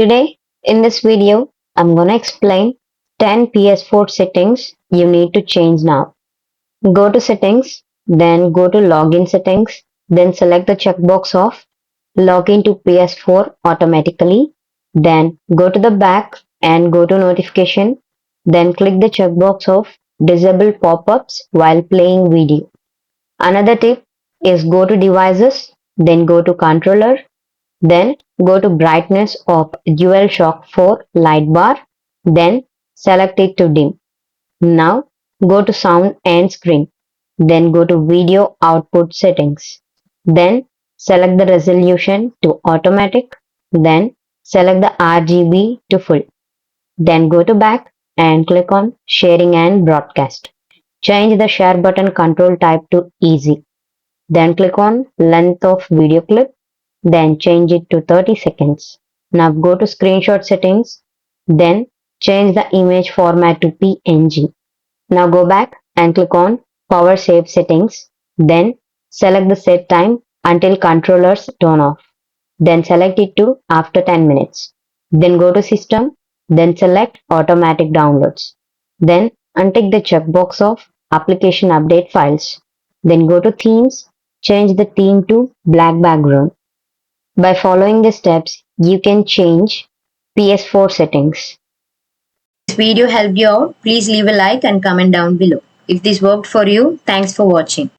Today, in this video, I'm gonna explain 10 PS4 settings you need to change now. Go to settings, then go to login settings, then select the checkbox of login to PS4 automatically, then go to the back and go to notification, then click the checkbox of disable pop-ups while playing video. Another tip is go to devices, then go to controller, then go to brightness of DualShock 4 light bar, then select it to dim. Now go to sound and screen, then go to video output settings. Then select the resolution to automatic, then select the RGB to full. Then go to back and click on sharing and broadcast. Change the share button control type to easy. Then click on length of video clip, then change it to 30 seconds. Now go to screenshot settings, then change the image format to PNG. Now go back and click on power save settings, then select the set time until controllers turn off. Then select it to after 10 minutes. Then go to system, then select automatic downloads. Then untick the checkbox of application update files. Then go to themes, change the theme to black background. By following the steps, you can change PS4 settings. This video helped you out, please leave a like and comment down below. If this worked for you, thanks for watching.